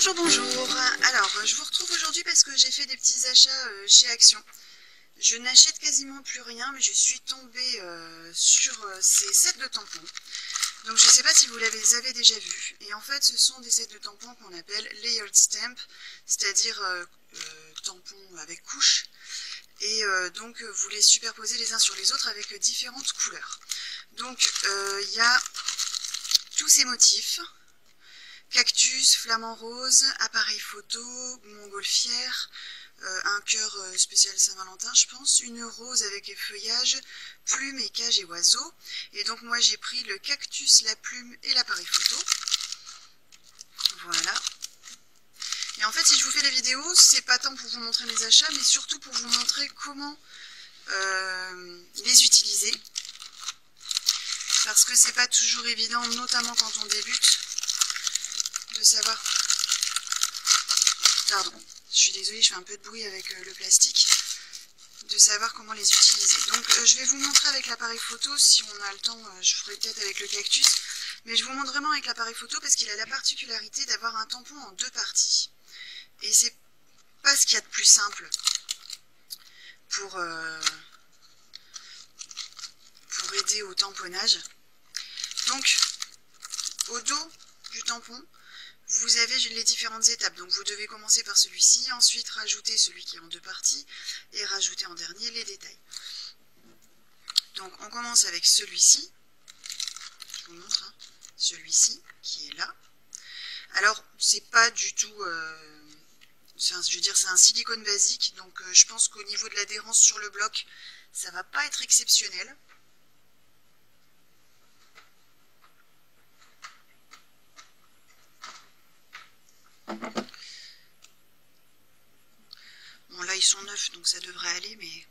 Bonjour, bonjour. Alors, je vous retrouve aujourd'hui parce que j'ai fait des petits achats chez Action. Je n'achète quasiment plus rien, mais je suis tombée sur ces sets de tampons. Donc, je ne sais pas si vous les avez déjà vus. Et en fait, ce sont des sets de tampons qu'on appelle layered stamp, c'est-à-dire tampons avec couches. Et donc, vous les superposez les uns sur les autres avec différentes couleurs. Donc, il y a tous ces motifs. Cactus, flamant rose, appareil photo, montgolfière, un cœur spécial Saint-Valentin je pense, une rose avec feuillage, plumes et cage et oiseaux. Et donc moi j'ai pris le cactus, la plume et l'appareil photo. Voilà. Et en fait si je vous fais la vidéo, c'est pas tant pour vous montrer mes achats, mais surtout pour vous montrer comment les utiliser. Parce que c'est pas toujours évident, notamment quand on débute, de savoir... Pardon, je suis désolée, je fais un peu de bruit avec le plastique. De savoir comment les utiliser. Donc je vais vous montrer avec l'appareil photo, si on a le temps, je ferai peut-être avec le cactus. Mais je vous montre vraiment avec l'appareil photo parce qu'il a la particularité d'avoir un tampon en deux parties. Et c'est pas ce qu'il y a de plus simple pour aider au tamponnage. Donc au dos du tampon, vous avez les différentes étapes. Donc vous devez commencer par celui-ci, ensuite rajouter celui qui est en deux parties et rajouter en dernier les détails. Donc on commence avec celui-ci. Je vous montre, hein, celui-ci qui est là. Alors c'est pas du tout, je veux dire c'est un silicone basique, donc je pense qu'au niveau de l'adhérence sur le bloc, ça va pas être exceptionnel. Bon là ils sont neufs donc ça devrait aller, mais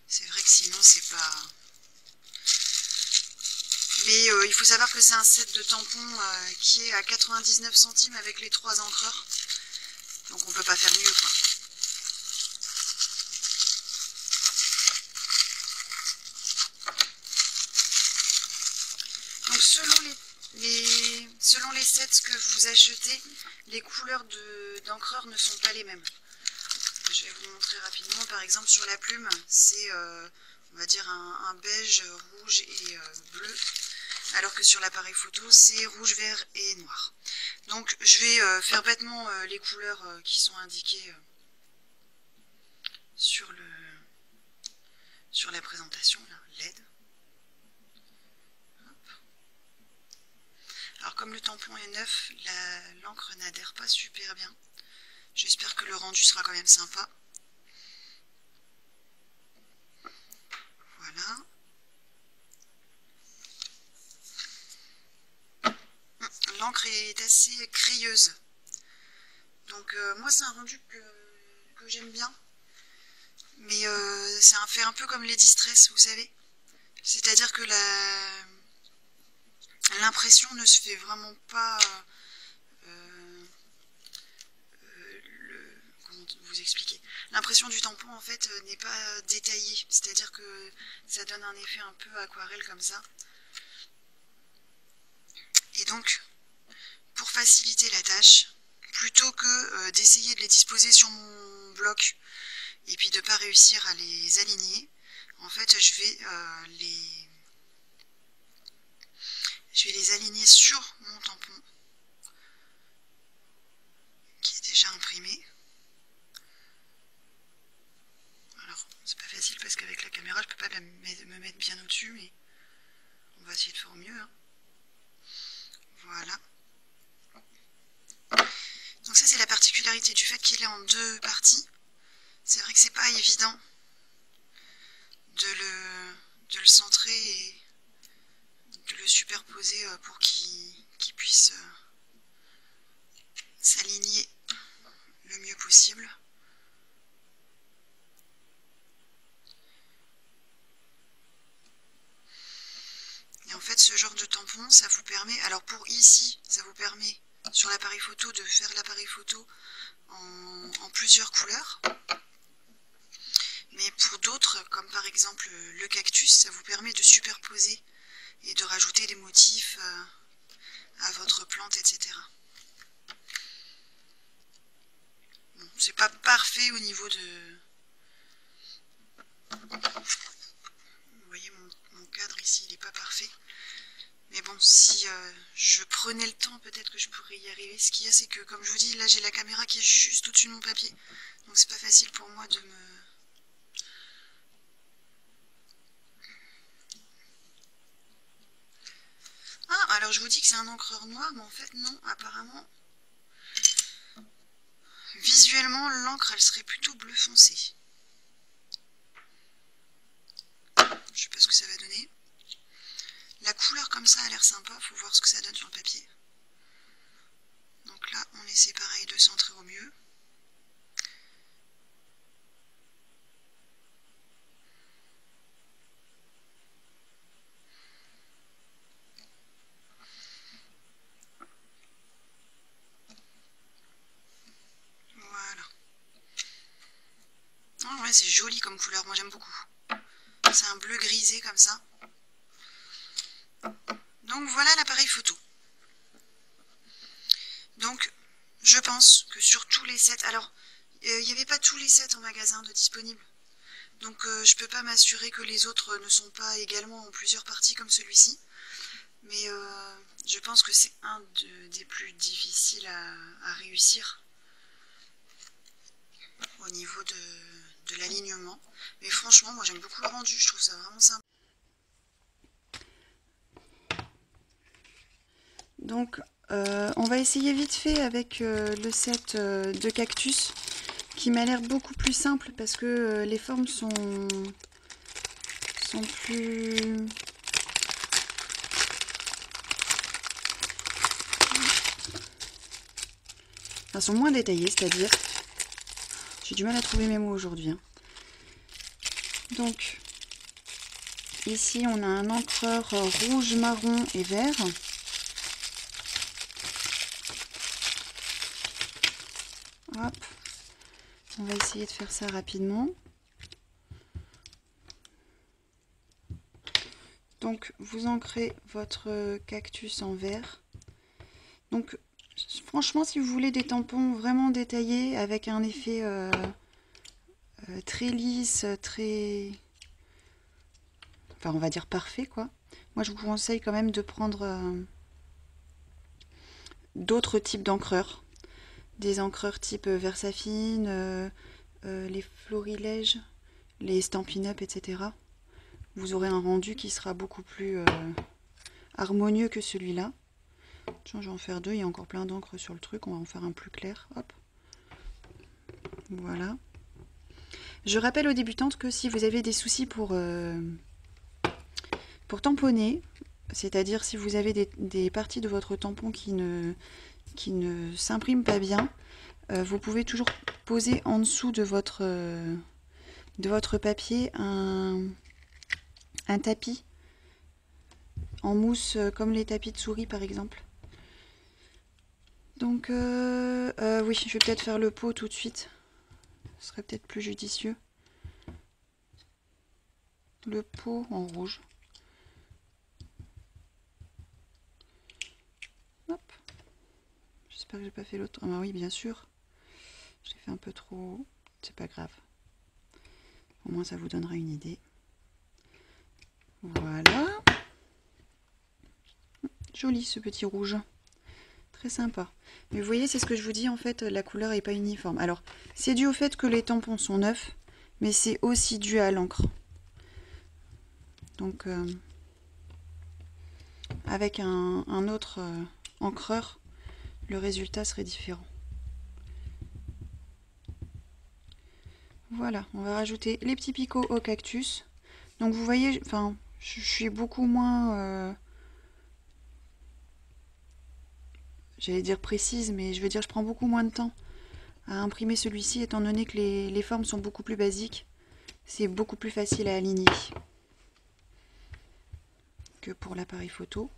c'est vrai que sinon c'est pas... Mais il faut savoir que c'est un set de tampons qui est à 99 centimes avec les 3 encreurs. Donc on peut pas faire mieux quoi. Donc selon les sets que vous achetez, les couleurs d'encreurs ne sont pas les mêmes. Je vais vous montrer rapidement. Par exemple sur la plume, c'est on va dire un beige, rouge et bleu. Alors que sur l'appareil photo, c'est rouge, vert et noir. Donc je vais faire bêtement les couleurs qui sont indiquées sur la présentation, là, LED. Hop. Alors comme le tampon est neuf, l'encre n'adhère pas super bien. J'espère que le rendu sera quand même sympa. Voilà. L'encre est assez crayeuse. Donc moi c'est un rendu que j'aime bien. Mais c'est fait un peu comme les Distress, vous savez. C'est-à-dire que l'impression ne se fait vraiment pas... comment vous expliquer? L'impression du tampon en fait n'est pas détaillée. C'est-à-dire que ça donne un effet un peu aquarelle comme ça. Et donc, pour faciliter la tâche, plutôt que d'essayer de les disposer sur mon bloc et puis de ne pas réussir à les aligner, en fait je vais les aligner sur mon tampon qui est déjà imprimé. Alors c'est pas facile parce qu'avec la caméra je peux pas me mettre bien au-dessus, mais on va essayer de faire au mieux, hein. Voilà. Donc ça c'est la particularité du fait qu'il est en deux parties. C'est vrai que c'est pas évident de le centrer et de le superposer pour qu'il puisse s'aligner le mieux possible. Et en fait ce genre de tampon ça vous permet, alors pour ici ça vous permet sur l'appareil photo de faire l'appareil photo en plusieurs couleurs. Mais pour d'autres, comme par exemple le cactus, ça vous permet de superposer et de rajouter des motifs à votre plante, etc. c'est pas parfait au niveau de... Vous voyez, mon cadre ici, il n'est pas parfait. Mais bon, si je prenais le temps, peut-être que je pourrais y arriver. Ce qu'il y a, c'est que, comme je vous dis, là, j'ai la caméra qui est juste au-dessus de mon papier. Donc c'est pas facile pour moi de me... Ah, alors je vous dis que c'est un encreur noir, mais en fait, non, apparemment... Visuellement, l'encre, elle serait plutôt bleu foncé. Je sais pas ce que ça va donner. La couleur comme ça a l'air sympa, faut voir ce que ça donne sur le papier. Donc là, on essaie pareil de centrer au mieux. Voilà. Ah ouais, c'est joli comme couleur, moi j'aime beaucoup. C'est un bleu grisé comme ça. Donc voilà l'appareil photo. Donc je pense que sur tous les sets, alors il n'y avait pas tous les sets en magasin de disponibles. Donc je peux pas m'assurer que les autres ne sont pas également en plusieurs parties comme celui-ci. Mais je pense que c'est un des plus difficiles à réussir au niveau de l'alignement. Mais franchement, moi j'aime beaucoup le rendu, je trouve ça vraiment sympa. Donc on va essayer vite fait avec le set de cactus qui m'a l'air beaucoup plus simple parce que les formes sont plus... Enfin, sont moins détaillées, c'est-à-dire... J'ai du mal à trouver mes mots aujourd'hui. Hein. Donc, ici on a un encreur rouge, marron et vert. Hop. On va essayer de faire ça rapidement. Donc, vous ancrez votre cactus en vert. Donc, franchement, si vous voulez des tampons vraiment détaillés, avec un effet très lisse, très... Enfin, on va dire parfait, quoi. Moi, je vous conseille quand même de prendre d'autres types d'encreurs. Des encreurs type Versafine, les Florilège, les Stampin' Up, etc. Vous aurez un rendu qui sera beaucoup plus harmonieux que celui-là. Tiens, je vais en faire deux, il y a encore plein d'encre sur le truc, on va en faire un plus clair. Hop. Voilà. Je rappelle aux débutantes que si vous avez des soucis pour tamponner, c'est-à-dire si vous avez des parties de votre tampon qui ne s'impriment pas bien, vous pouvez toujours poser en dessous de votre papier un tapis en mousse comme les tapis de souris par exemple. Donc oui, je vais peut-être faire le pot tout de suite. Ce serait peut-être plus judicieux. Le pot en rouge. Hop. J'espère que j'ai pas fait l'autre. Ah bah oui, bien sûr. J'ai fait un peu trop. C'est pas grave. Au moins, ça vous donnera une idée. Voilà. Joli ce petit rouge. Très sympa. Mais vous voyez, c'est ce que je vous dis, en fait, la couleur n'est pas uniforme. Alors, c'est dû au fait que les tampons sont neufs, mais c'est aussi dû à l'encre. Donc, avec un autre encreur, le résultat serait différent. Voilà, on va rajouter les petits picots au cactus. Donc, vous voyez, enfin, je suis beaucoup moins... j'allais dire précise, mais je veux dire je prends beaucoup moins de temps à imprimer celui-ci étant donné que les formes sont beaucoup plus basiques. C'est beaucoup plus facile à aligner que pour l'appareil photo.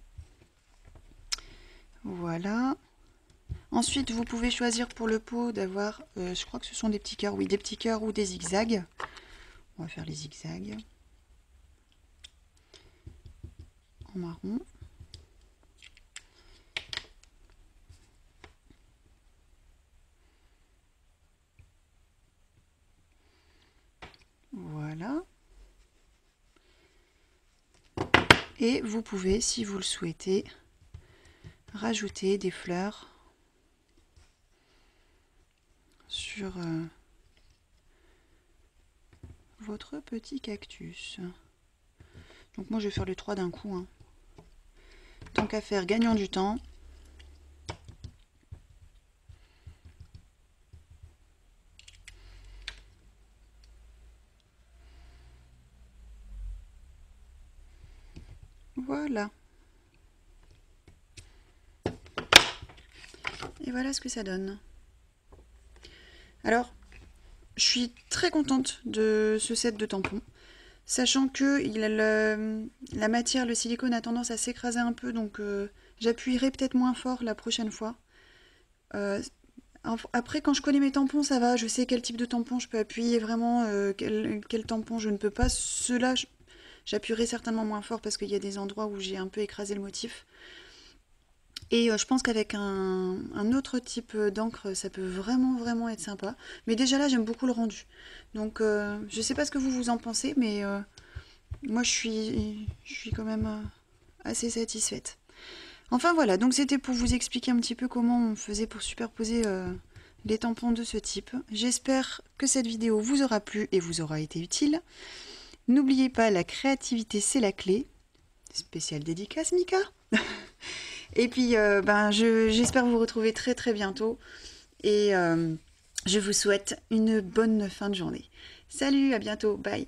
Voilà. Ensuite, vous pouvez choisir pour le pot d'avoir, je crois que ce sont des petits cœurs, oui, des petits cœurs ou des zigzags. On va faire les zigzags en marron. Et vous pouvez, si vous le souhaitez, rajouter des fleurs sur votre petit cactus. Donc moi je vais faire les 3 d'un coup, hein. Tant qu'à faire, gagnant du temps. Voilà. Et voilà ce que ça donne. Alors, je suis très contente de ce set de tampons, sachant que la matière, le silicone a tendance à s'écraser un peu, donc j'appuierai peut-être moins fort la prochaine fois. Après, quand je connais mes tampons, ça va, je sais quel type de tampon je peux appuyer vraiment, quel tampon je ne peux pas. Ceux-là, j'appuierai certainement moins fort parce qu'il y a des endroits où j'ai un peu écrasé le motif. Et je pense qu'avec un autre type d'encre, ça peut vraiment être sympa. Mais déjà là, j'aime beaucoup le rendu. Donc, je sais pas ce que vous en pensez, mais moi, je suis quand même assez satisfaite. Enfin voilà, donc c'était pour vous expliquer un petit peu comment on faisait pour superposer les tampons de ce type. J'espère que cette vidéo vous aura plu et vous aura été utile. N'oubliez pas, la créativité, c'est la clé. Spéciale dédicace, Mika. Et puis, j'espère vous retrouver très bientôt. Et je vous souhaite une bonne fin de journée. Salut, à bientôt, bye.